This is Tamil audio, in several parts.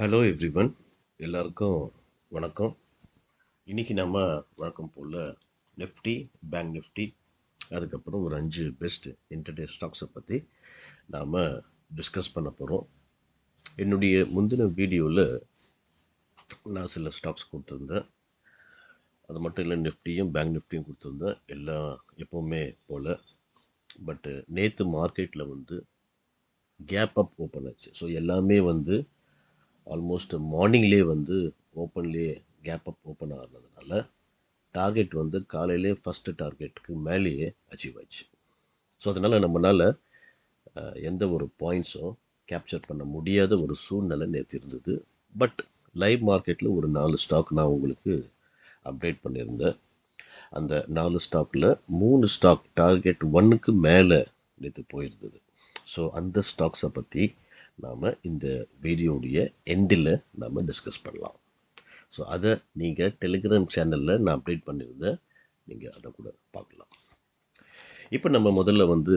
ஹலோ எவ்ரிவன், எல்லாருக்கும் வணக்கம். இன்னைக்கு நம்ம வழக்கம் போல் நிஃப்டி, பேங்க் நிஃப்டி, அதுக்கப்புறம் ஒரு 5 பெஸ்ட் இன்டர்டே ஸ்டாக்ஸை பற்றி நாம் டிஸ்கஸ் பண்ண போகிறோம். என்னுடைய முந்தின வீடியோவில் நான் சில ஸ்டாக்ஸ் கொடுத்துருந்தேன். அது மட்டும் இல்லை, நிஃப்டியும் பேங்க் நிஃப்டியும் கொடுத்துருந்தேன், எல்லாம் எப்போவுமே போல். பட்டு நேற்று மார்க்கெட்டில் வந்து கேப் அப் ஓப்பன் ஆச்சு. ஸோ எல்லாமே வந்து ஆல்மோஸ்ட் மார்னிங்லேயே வந்து ஓப்பன்லேயே கேப் அப் ஓப்பன் ஆகிறதுனால டார்கெட் வந்து காலையிலே ஃபஸ்ட்டு டார்கெட்டுக்கு மேலேயே அச்சீவ் ஆச்சு. ஸோ அதனால் நம்மளால் எந்த ஒரு பாயிண்ட்ஸும் கேப்சர் பண்ண முடியாத ஒரு சூழ்நிலை நேற்று இருந்தது. பட் லைவ் மார்க்கெட்டில் ஒரு 4 ஸ்டாக் நான் உங்களுக்கு அப்டேட் பண்ணியிருந்தேன். அந்த 4 ஸ்டாக்கில் 3 ஸ்டாக் டார்கெட் 1க்கு மேலே நேற்று போயிருந்தது. ஸோ அந்த ஸ்டாக்ஸை பற்றி நாம் இந்த வீடியோடைய எண்டில் நாம் டிஸ்கஸ் பண்ணலாம். ஸோ அதை நீங்கள் டெலிகிராம் சேனலில் நான் அப்டேட் பண்ணியிருந்தேன், நீங்கள் அதை கூட பார்க்கலாம். இப்போ நம்ம முதல்ல வந்து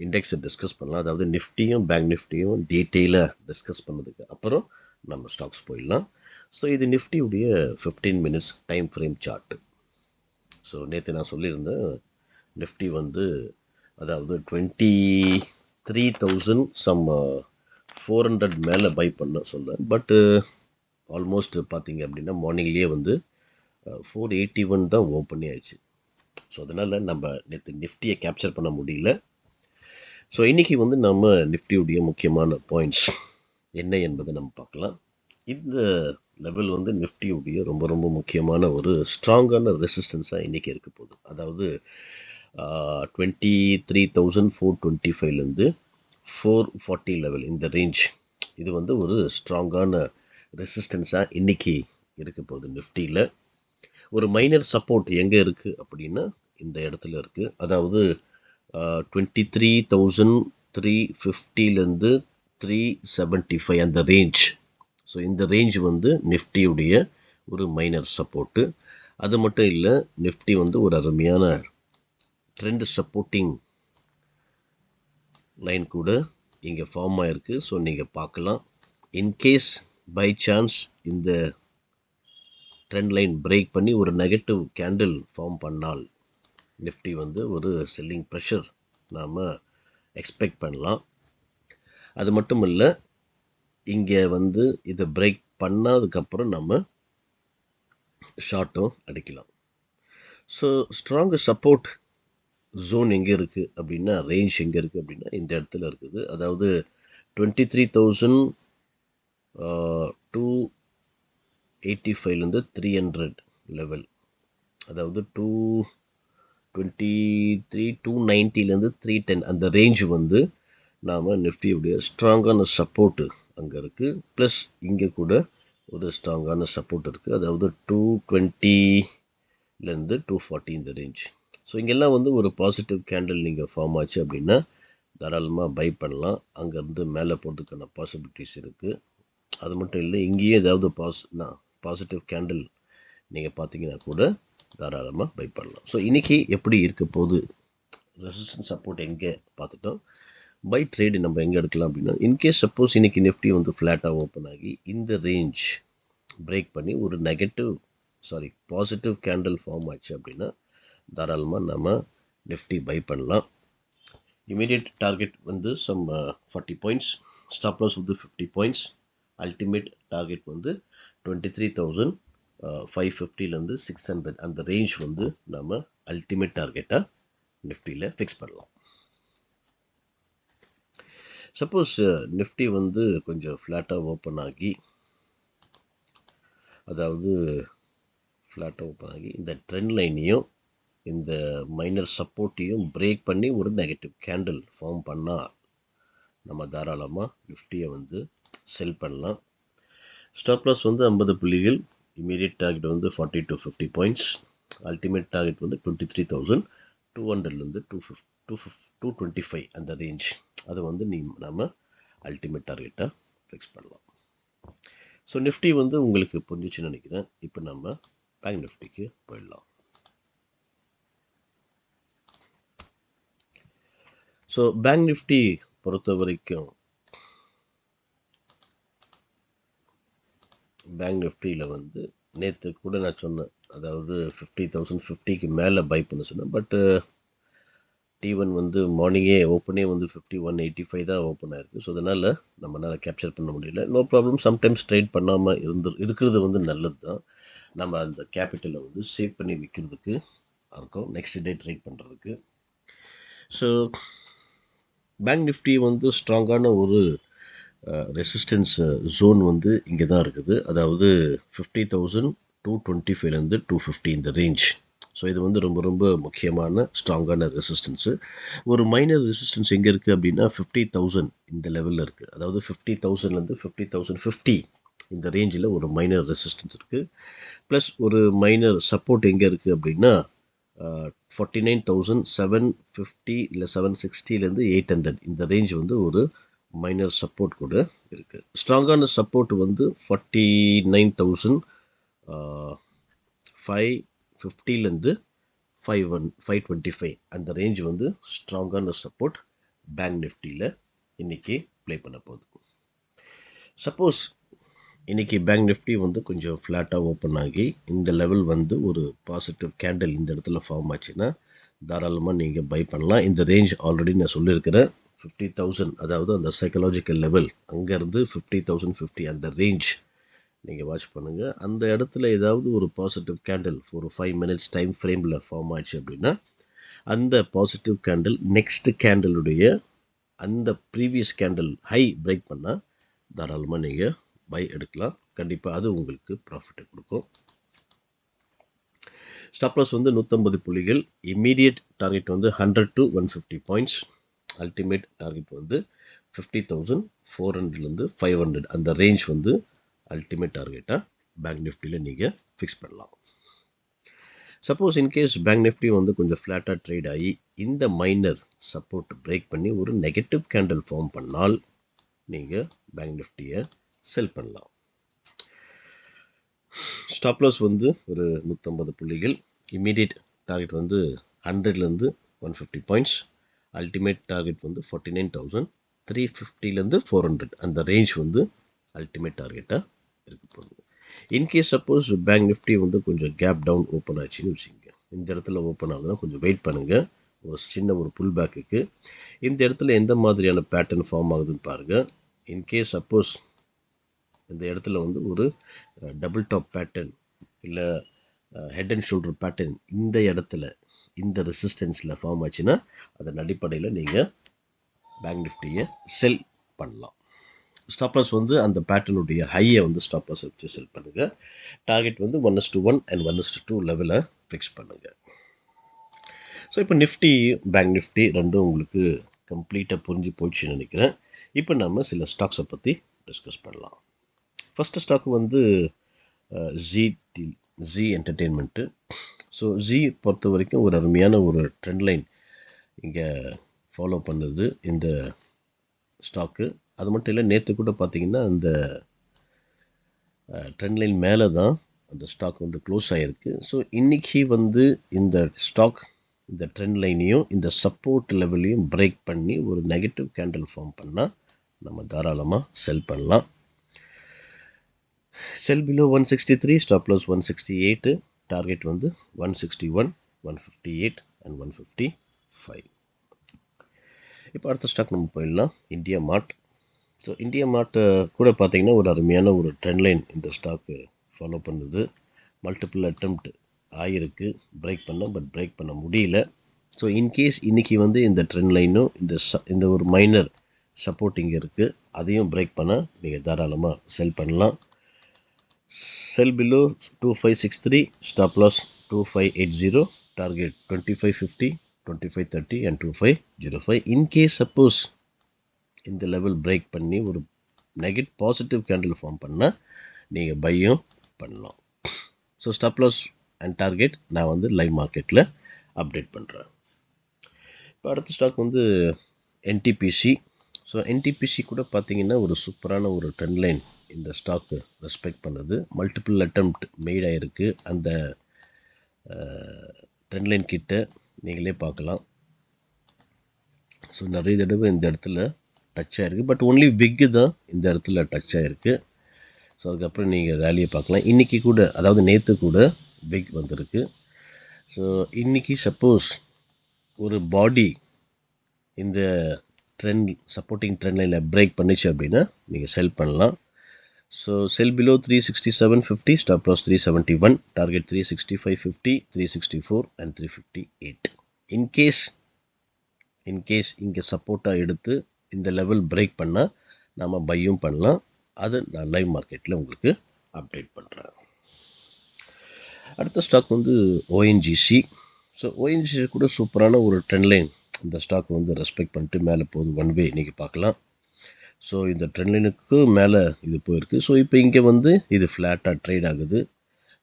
இண்டெக்ஸை டிஸ்கஸ் பண்ணலாம். அதாவது நிஃப்டியும் பேங்க் நிஃப்டியும் டீட்டெயிலாக டிஸ்கஸ் பண்ணதுக்கு அப்புறம் நம்ம ஸ்டாக்ஸ் போயிடலாம். ஸோ இது நிஃப்டியுடைய 15 minutes time frame chart. So நேற்று நான் சொல்லியிருந்தேன், நிஃப்டி வந்து அதாவது 23,000 சம் 400 மேலே பை பண்ண சொல்ல. பட்டு ஆல்மோஸ்ட் பார்த்தீங்க அப்படின்னா மார்னிங்லேயே வந்து 481 தான் ஓப்பனே ஆயிடுச்சு. ஸோ அதனால் நம்ம நேற்று நிஃப்டியை கேப்சர் பண்ண முடியல. ஸோ இன்றைக்கி வந்து நம்ம நிஃப்டியுடைய முக்கியமான பாயிண்ட்ஸ் என்ன என்பதை நம்ம பார்க்கலாம். இந்த லெவல் வந்து நிஃப்டியுடைய ரொம்ப ரொம்ப முக்கியமான ஒரு ஸ்ட்ராங்கான ரெசிஸ்டன்ஸாக இன்றைக்கி இருக்க போகுது. அதாவது 23,425லேருந்து 440 லெவல், இந்த ரேஞ்ச், இது வந்து ஒரு ஸ்ட்ராங்கான ரெசிஸ்டன்ஸாக இன்றைக்கி இருக்க போகுது. நிஃப்டியில் ஒரு மைனர் சப்போர்ட் எங்கே இருக்குது அப்படின்னா இந்த இடத்துல இருக்குது. அதாவது 23,350லேருந்து 375 அந்த ரேஞ்ச். ஸோ இந்த ரேஞ்ச் வந்து நிஃப்டியுடைய ஒரு மைனர் சப்போர்ட்டு. அது மட்டும் இல்லை, நிஃப்டி வந்து ஒரு அருமையான ட்ரெண்ட் சப்போர்ட்டிங் லைன் கூட இங்கே ஃபார்ம் ஆகிருக்கு. ஸோ நீங்கள் பார்க்கலாம். இன்கேஸ் பை சான்ஸ் இந்த ட்ரெண்ட் லைன் பிரேக் பண்ணி ஒரு நெகட்டிவ் கேண்டில் ஃபார்ம் பண்ணால் நிஃப்டி வந்து ஒரு செல்லிங் ப்ரெஷர் நாம் எக்ஸ்பெக்ட் பண்ணலாம். அது மட்டும் இல்லை, இங்கே வந்து இதை பிரேக் பண்ணதுக்கப்புறம் நம்ம ஷார்ட்டும் அடிக்கலாம். ஸோ ஸ்ட்ராங் சப்போர்ட் ஜோன் எங்கே இருக்குது அப்படின்னா, ரேஞ்ச் எங்கே இருக்குது அப்படின்னா இந்த இடத்துல இருக்குது. அதாவது 23,285லேருந்து 300 லெவல், அதாவது 290லேருந்து 310 அந்த ரேஞ்ச் வந்து நாம் நிஃப்டியுடைய ஸ்ட்ராங்கான சப்போர்ட்டு அங்கே இருக்குது. ப்ளஸ் இங்கே கூட ஒரு ஸ்ட்ராங்கான சப்போர்ட் இருக்குது. அதாவது 220லேருந்து 240 இந்த ரேஞ்ச். ஸோ இங்கெல்லாம் வந்து ஒரு பாசிட்டிவ் கேண்டில் நீங்கள் ஃபார்ம் ஆச்சு அப்படின்னா தாராளமாக பை பண்ணலாம். அங்கேருந்து மேலே போகிறதுக்கான பாசிபிலிட்டிஸ் இருக்குது. அது மட்டும் இல்லை, இங்கேயும் ஏதாவது பாசிட்டிவ் கேண்டில் நீங்கள் பார்த்தீங்கன்னா கூட தாராளமாக பை பண்ணலாம். ஸோ இன்றைக்கி எப்படி இருக்க போகுது, ரெசிஸ்டன்ஸ் சப்போர்ட் எங்கே பார்த்துட்டோம். பை ட்ரேடு நம்ம எங்கே எடுக்கலாம் அப்படின்னா, இன்கேஸ் சப்போஸ் இன்றைக்கி நிஃப்டி வந்து ஃப்ளாட்டாக ஓப்பன் ஆகி இந்த ரேஞ்ச் பிரேக் பண்ணி ஒரு பாசிட்டிவ் கேண்டில் ஃபார்ம் ஆச்சு அப்படின்னா தாராளமாக நம்ம நிஃப்டி பை பண்ணலாம். இமீடியட் டார்கெட் வந்து சம் 40 பாயிண்ட்ஸ், ஸ்டாப் லாஸ் வந்து 50 பாயிண்ட்ஸ், அல்டிமேட் டார்கெட் வந்து 23,550லேருந்து 600 அந்த ரேஞ்ச் வந்து நம்ம அல்டிமேட் டார்கெட்டாக நிஃப்டியில் ஃபிக்ஸ் பண்ணலாம். சப்போஸ் நிஃப்டி வந்து கொஞ்சம் ஃப்ளாட்டாக ஓப்பன் ஆகி, அதாவது ஃப்ளாட்டாக ஓப்பன் ஆகி இந்த ட்ரெண்ட் லைனையும் இந்த மைனர் சப்போர்ட்டையும் பிரேக் பண்ணி ஒரு நெகட்டிவ் கேண்டில் ஃபார்ம் பண்ணால் நம்ம தாராளமாக நிஃப்டியை வந்து செல் பண்ணலாம். ஸ்டாப் லாஸ் வந்து 50 புள்ளிகள், இமீடியட் டார்கெட் வந்து 40 to 50 பாயிண்ட்ஸ், அல்டிமேட் டார்கெட் வந்து 23,200லேருந்து 225 அந்த ரேஞ்ச், அதை வந்து நம்ம அல்டிமேட் டார்கெட்டாக ஃபிக்ஸ் பண்ணலாம். ஸோ நிஃப்டி வந்து உங்களுக்கு புரிஞ்சிச்சுன்னு நினைக்கிறேன். இப்போ நம்ம பேங்க் நிஃப்டிக்கு போயிடலாம். ஸோ பேங்க் நிஃப்டி பொறுத்த வரைக்கும் பேங்க் நிஃப்டியில் வந்து நேற்று கூட நான் சொன்னேன், அதாவது 50,050க்கு மேலே பை பண்ண சொன்னேன். பட்டு T1 வந்து மார்னிங்கே ஓப்பனே வந்து 5185 தான் ஓப்பன் ஆயிருக்கு. ஸோ அதனால் நம்மளால் கேப்சர் பண்ண முடியல. நோ ப்ராப்ளம், சம்டைம்ஸ் ட்ரேட் பண்ணாமல் இருக்கிறது வந்து நல்லது தான். நம்ம அந்த கேபிட்டலை வந்து சேவ் பண்ணி விற்கிறதுக்கு இருக்கும், நெக்ஸ்ட் டே ட்ரேட் பண்ணுறதுக்கு. ஸோ பேங்க் நிஃப்டி வந்து ஸ்ட்ராங்கான ஒரு ரெசிஸ்டன்ஸ் ஜோன் வந்து இங்கே தான் இருக்குது. அதாவது 50,225லேருந்து 250 இந்த ரேஞ்ச். ஸோ இது வந்து ரொம்ப ரொம்ப முக்கியமான ஸ்ட்ராங்கான ரெசிஸ்டன்ஸு. ஒரு மைனர் ரெசிஸ்டன்ஸ் எங்கே இருக்குது அப்படின்னா 50,000 இந்த லெவலில் இருக்குது. அதாவது 50,000லேருந்து 50,050 இந்த ரேஞ்சில் ஒரு மைனர் ரெசிஸ்டன்ஸ் இருக்குது. ப்ளஸ் ஒரு மைனர் சப்போர்ட் எங்கே இருக்குது அப்படின்னா 49,750 இல்லை 760லேருந்து 800 இந்த ரேஞ்ச் வந்து ஒரு மைனர் சப்போர்ட் கூட இருக்குது. ஸ்ட்ராங்கான சப்போர்ட் வந்து 49,550லேருந்து 525 அந்த ரேஞ்ச் வந்து ஸ்ட்ராங்கான சப்போர்ட் பேங்க் நிஃப்டியில் இன்னைக்கு ப்ளே பண்ண போகுது. சப்போஸ் இன்னைக்கு பேங்க் நிஃப்டி வந்து கொஞ்சம் ஃப்ளாட்டாக ஓப்பன் ஆகி இந்த லெவல் வந்து ஒரு பாசிட்டிவ் கேண்டில் இந்த இடத்துல ஃபார்ம் ஆச்சுன்னா தாராளமாக நீங்கள் பை பண்ணலாம். இந்த ரேஞ்ச் ஆல்ரெடி நான் சொல்லியிருக்கிறேன், 50,000 அதாவது அந்த சைக்கலாஜிக்கல் லெவல், அங்கேருந்து 50,050 அந்த ரேஞ்ச் நீங்கள் வாட்ச் பண்ணுங்கள். அந்த இடத்துல ஏதாவது ஒரு பாசிட்டிவ் கேண்டில் ஒரு 5 minutes டைம் ஃப்ரேமில் ஃபார்ம் ஆச்சு அப்படின்னா அந்த பாசிட்டிவ் கேண்டில் நெக்ஸ்ட் கேண்டிலுடைய அந்த ப்ரீவியஸ் கேண்டில் ஹை பிரேக் பண்ணால் தாராளமாக நீங்கள் பை எடுக்கலாம். கண்டிப்பாக அது உங்களுக்கு ப்ராஃபிட்டை கொடுக்கும். ஸ்டாப் லாஸ் வந்து 150 புள்ளிகள். இம்மீடியட் டார்கெட் வந்து 100 to 150 பாயிண்ட்ஸ். அல்டிமேட் டார்கெட் வந்து 50,400லேருந்து 500 அந்த ரேஞ்ச் வந்து அல்டிமேட் டார்கெட்டாக பேங்க் நிஃப்டியில் நீங்கள் ஃபிக்ஸ் பண்ணலாம். சப்போஸ் இன்கேஸ் பேங்க் நிஃப்டி வந்து கொஞ்சம் ஃப்ளாட்டாக ட்ரேட் ஆகி இந்த மைனர் சப்போர்ட் பிரேக் பண்ணி ஒரு நெகட்டிவ் கேண்டில் ஃபார்ம் பண்ணால் நீங்கள் பேங்க் நிஃப்டியை செல் பண்ணலாம். ஸ்டாப் லாஸ் வந்து ஒரு 150 புள்ளிகள். இம்மீடியட் டார்கெட் வந்து 100லேருந்து 150 பாயிண்ட்ஸ். அல்டிமேட் டார்கெட் வந்து 49,350லேருந்து 400 அந்த ரேஞ்ச் வந்து அல்டிமேட் டார்கெட்டாக இருக்க போகுது. இன்கேஸ் சப்போஸ் பேங்க் நிஃப்டி வந்து கொஞ்சம் கேப் டவுன் ஓப்பன் ஆச்சுன்னு வச்சுக்கோங்க, இந்த இடத்துல ஓப்பன் ஆகுதுன்னா கொஞ்சம் வெயிட் பண்ணுங்கள், ஒரு சின்ன ஒரு புல் பேக்குக்கு. இந்த இடத்துல எந்த மாதிரியான பேட்டர்ன் ஃபார்ம் ஆகுதுன்னு பாருங்கள். இன்கேஸ் சப்போஸ் இந்த இடத்துல வந்து ஒரு டபுள் டாப் பேட்டர்ன் இல்லை ஹெட் அண்ட் ஷோல்டர் பேட்டர்ன் இந்த இடத்துல இந்த ரெசிஸ்டன்ஸில் ஃபார்ம் ஆச்சுன்னா அதன் அடிப்படையில் நீங்கள் பேங்க் நிஃப்டியை செல் பண்ணலாம். ஸ்டாப் லாஸ் வந்து அந்த பேட்டர்னுடைய ஹையை வந்து ஸ்டாப் லாஸ் வச்சு செல் பண்ணுங்கள். டார்கெட் வந்து 1:1 and 1:2 லெவலில் ஃபிக்ஸ் பண்ணுங்கள். ஸோ இப்போ நிஃப்டி பேங்க் நிஃப்டி ரெண்டும் உங்களுக்கு கம்ப்ளீட்டாக புரிஞ்சு போச்சுன்னு நினைக்கிறேன். இப்போ நம்ம சில ஸ்டாக்ஸை பற்றி டிஸ்கஸ் பண்ணலாம். ஃபஸ்ட்டு ஸ்டாக் வந்து ஜி என்டர்டெயின்மெண்ட்டு. ஸோ ஜி பொறுத்த வரைக்கும் ஒரு அருமையான ஒரு ட்ரெண்ட் லைன் இங்கே ஃபாலோ பண்ணுது இந்த ஸ்டாக்கு. அது மட்டும் இல்லை, நேற்று கூட பார்த்திங்கன்னா அந்த ட்ரெண்ட் லைன் மேலே தான் அந்த ஸ்டாக் வந்து க்ளோஸ் ஆகிருக்கு. ஸோ இன்றைக்கி வந்து இந்த ஸ்டாக் இந்த ட்ரெண்ட் லைனையும் இந்த சப்போர்ட் லெவலையும் பிரேக் பண்ணி ஒரு நெகட்டிவ் கேண்டில் ஃபார்ம் பண்ணால் நம்ம தாராளமாக செல் பண்ணலாம். Sell below 163, stop loss 168, target வந்து 161, 158 and 155. இப்போ அடுத்த ஸ்டாக் நம்ம போயிடலாம், இந்தியா மார்ட். ஸோ இந்தியா மார்ட்டை கூட பார்த்திங்கன்னா ஒரு அருமையான ஒரு ட்ரெண்ட் லைன் இந்த ஸ்டாக்கு ஃபாலோ பண்ணுது. மல்டிபிள் அட்டெம்ப்ட் ஆகிருக்கு பிரேக் பண்ண, பட் பிரேக் பண்ண முடியல. ஸோ இன்கேஸ் இன்றைக்கி வந்து இந்த ட்ரெண்ட் லைனும் இந்த ஒரு மைனர் சப்போர்ட் இங்கே இருக்குது, அதையும் பிரேக் பண்ண நீங்கள் தாராளமாக செல் பண்ணலாம். Sell below 2563, stop loss 2580, target 2550, 2530 and 2505. In case suppose இந்த லெவல் பிரேக் பண்ணி ஒரு பாசிட்டிவ் கேண்டில் ஃபார்ம் பண்ணால் நீங்கள் பையும் பண்ணலாம். So stop loss and target நான் வந்து லைவ் மார்க்கெட்டில் அப்டேட் பண்ணுறேன். இப்போ அடுத்த ஸ்டாக் வந்து என்டிபிசி. ஸோ என்டிபிசி கூட பார்த்திங்கன்னா ஒரு சூப்பரான ஒரு ட்ரெண்ட் லைன் இந்த ஸ்டாக்கு ரெஸ்பெக்ட் பண்ணுது. மல்டிபிள் அட்டெம்ப்ட் மெய்ட் ஆகிருக்கு அந்த ட்ரெண்ட் லைன் கிட்ட நீங்களே பார்க்கலாம். ஸோ நிறைய தடவை இந்த இடத்துல டச் ஆகிருக்கு, பட் ஒன்லி விக்கு தான் இந்த இடத்துல டச் ஆகிருக்கு. ஸோ அதுக்கப்புறம் நீங்கள் ரேலியை பார்க்கலாம். இன்றைக்கி கூட, அதாவது நேற்று கூட பிக் வந்திருக்கு. ஸோ இன்றைக்கி சப்போஸ் ஒரு பாடி இந்த ட்ரெண்ட் சப்போர்ட்டிங் ட்ரெண்ட் லைனில் பிரேக் பண்ணிச்சு அப்படின்னா நீங்கள் செல் பண்ணலாம். So sell below 367.50, stop loss 371, target 365.50, 364 and 358. In case இங்கே சப்போர்ட்டாக எடுத்து இந்த லெவல் பிரேக் பண்ணால் நாம் பையும் பண்ணலாம். அது நான் லைவ் மார்க்கெட்டில் உங்களுக்கு அப்டேட் பண்ணுறேன். அடுத்த ஸ்டாக் வந்து ஓஎன்ஜிசி. ஸோ ஓஎன்ஜிசி கூட சூப்பரான ஒரு ட்ரெண்ட் லைன். இந்த ஸ்டாக் வந்து ரெஸ்பெக்ட் பண்ணிட்டு மேலே போகுது. ஒன் வே இன்றைக்கி பார்க்கலாம். ஸோ இந்த ட்ரெண்ட் லைனுக்கு மேலே இது போயிருக்கு. ஸோ இப்போ இங்கே வந்து இது ஃப்ளாட்டாக ட்ரேட் ஆகுது.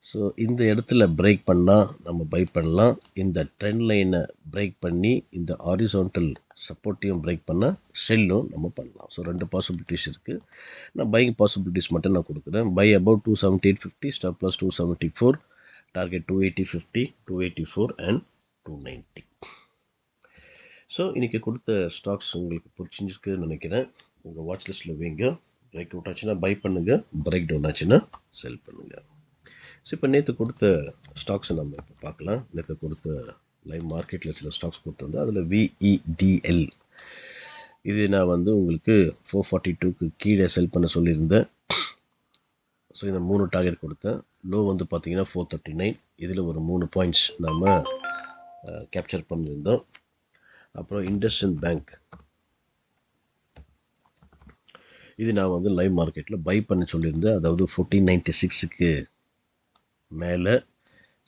ஸோ இந்த இடத்துல பிரேக் பண்ணால் நம்ம பை பண்ணலாம். இந்த ட்ரெண்ட் லைனை பிரேக் பண்ணி இந்த ஹாரிசான்டல் சப்போர்ட்டையும் பிரேக் பண்ணால் செல்லும் நம்ம பண்ணலாம். ஸோ 2 பாசிபிலிட்டிஸ் இருக்குது. நான் பையிங் பாசிபிலிட்டிஸ் மட்டும் நான் கொடுக்குறேன். Buy about 278.50, stop loss 274, target 280.50, 284 and 290. So இன்றைக்கி கொடுத்த ஸ்டாக்ஸ் உங்களுக்கு பிடிச்சிருக்குன்னு நினைக்கிறேன். உங்கள் வாட்ச் லிஸ்ட்டில் வைங்க. பிரேக் அவுட் ஆச்சுன்னா பை பண்ணுங்கள், பிரேக் டவுன் ஆச்சுன்னா செல் பண்ணுங்கள். ஸோ இப்போ நேற்று கொடுத்த ஸ்டாக்ஸை நம்ம இப்போ பார்க்கலாம். நேற்று கொடுத்த லைவ் மார்க்கெட்டில் சில ஸ்டாக்ஸ் கொடுத்துருந்தேன். அதில் VEDL இது நான் வந்து உங்களுக்கு 442க்கு கீழே செல் பண்ண சொல்லியிருந்தேன். ஸோ இந்த 3 டார்கெட் கொடுத்தேன். லோ வந்து பார்த்தீங்கன்னா 439. இதில் ஒரு 3 பாயிண்ட்ஸ் நாம் கேப்சர் பண்ணியிருந்தோம். அப்புறம் இண்டஸ்இண்ட் பேங்க், இது நான் வந்து லைவ் மார்க்கெட்டில் பை பண்ண சொல்லியிருந்தேன். அதாவது 1496க்கு மேலே.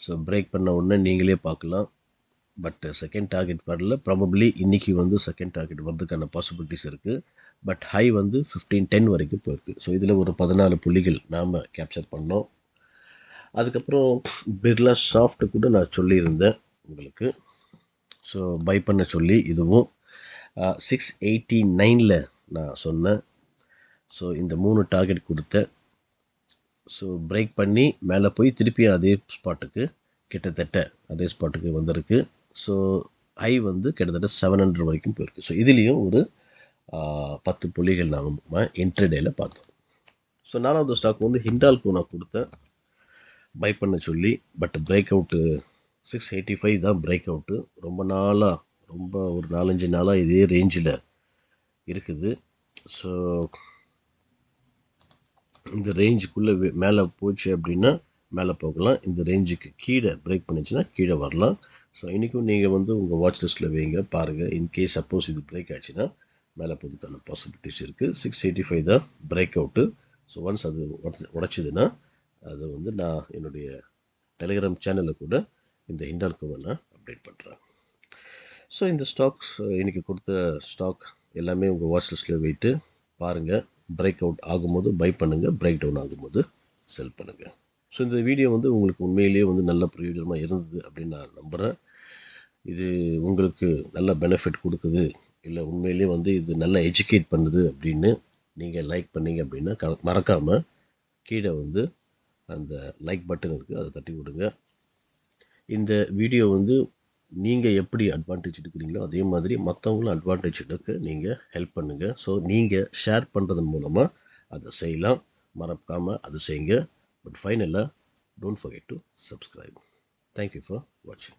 ஸோ பிரேக் பண்ண உடனே நீங்களே பார்க்கலாம். பட் செகண்ட் டார்கெட் வரல. ப்ராபப்ளி இன்றைக்கி வந்து செகண்ட் டார்கெட் வரதுக்கான பாசிபிலிட்டிஸ் இருக்குது. பட் ஹை வந்து 1510 வரைக்கும் போயிருக்கு. ஸோ இதில் ஒரு 14 புள்ளிகள் நாம் கேப்சர் பண்ணோம். அதுக்கப்புறம் பிர்லா சாஃப்ட் கூட நான் சொல்லியிருந்தேன் உங்களுக்கு. ஸோ பை பண்ண சொல்லி இதுவும் 689ல் நான் சொன்னேன். ஸோ இந்த 3 டார்கெட் கொடுத்தேன். ஸோ பிரேக் பண்ணி மேலே போய் திருப்பி அதே ஸ்பாட்டுக்கு கிட்டத்தட்ட அதே ஸ்பாட்டுக்கு வந்திருக்கு. ஸோ ஹை வந்து கிட்டத்தட்ட 700 வரைக்கும் போயிருக்கு. ஸோ இதுலேயும் ஒரு 10 புள்ளிகள் நம்ம இன்ட்ரடேயில் பார்த்தோம். ஸோ 4வது ஸ்டாக் வந்து ஹிண்டால்கோ நான் கொடுத்தேன் பை பண்ண சொல்லி. பட் பிரேக் அவுட்டு 685 தான் பிரேக் அவுட்டு. ரொம்ப ஒரு 4-5 நாளாக இதே ரேஞ்சில் இருக்குது. ஸோ இந்த ரேஞ்சுக்குள்ளே மேலே போச்சு அப்படின்னா மேலே போகலாம். இந்த ரேஞ்சுக்கு கீழே பிரேக் பண்ணிச்சுன்னா கீழே வரலாம். ஸோ இன்றைக்கும் நீங்கள் வந்து உங்கள் வாட்ச் லிஸ்ட்டில் வைங்க, பாருங்கள். இன்கேஸ் சப்போஸ் இது பிரேக் ஆச்சுன்னா மேலே போகிறதுக்கான பாசிபிலிட்டிஸ் இருக்குது. 685 தான் பிரேக் அவுட்டு. ஸோ ஒன்ஸ் அது உடைச்சிதுன்னா அது வந்து நான் என்னுடைய டெலிகிராம் சேனலில் கூட இந்த ஹிண்டால்கோவை நான் அப்டேட் பண்ணுறேன். ஸோ இந்த ஸ்டாக்ஸ் இன்றைக்கி கொடுத்த ஸ்டாக் எல்லாமே உங்கள் வாட்ச் லிஸ்ட்டில் வைட்டு பாருங்கள். பிரேக் அவுட் ஆகும்போது பை பண்ணுங்கள், பிரேக் டவுன் ஆகும்போது செல் பண்ணுங்கள். ஸோ இந்த வீடியோ வந்து உங்களுக்கு உண்மையிலேயே வந்து நல்ல பிரயோஜனமாக இருந்தது அப்படின்னு நான் நம்புகிறேன். இது உங்களுக்கு நல்ல பெனிஃபிட் கொடுக்குது, இல்லை உண்மையிலேயே வந்து இது நல்லா எஜுகேட் பண்ணுது அப்படின்னு நீங்கள் லைக் பண்ணீங்க அப்படின்னா மறக்காமல் கீழே வந்து அந்த லைக் பட்டன் இருக்குது, அதை தட்டி விடுங்க. இந்த வீடியோ வந்து நீங்கள் எப்படி அட்வான்டேஜ் எடுக்கிறீங்களோ அதே மாதிரி மற்றவங்களும் அட்வான்டேஜ் எடுக்க நீங்கள் ஹெல்ப் பண்ணுங்கள். ஸோ நீங்கள் ஷேர் பண்ணுறதன் மூலமாக அதை செய்யலாம். மறக்காமல் அதை செய்யுங்க. பட் ஃபைனலாக don't forget to subscribe. Thank you for வாட்சிங்.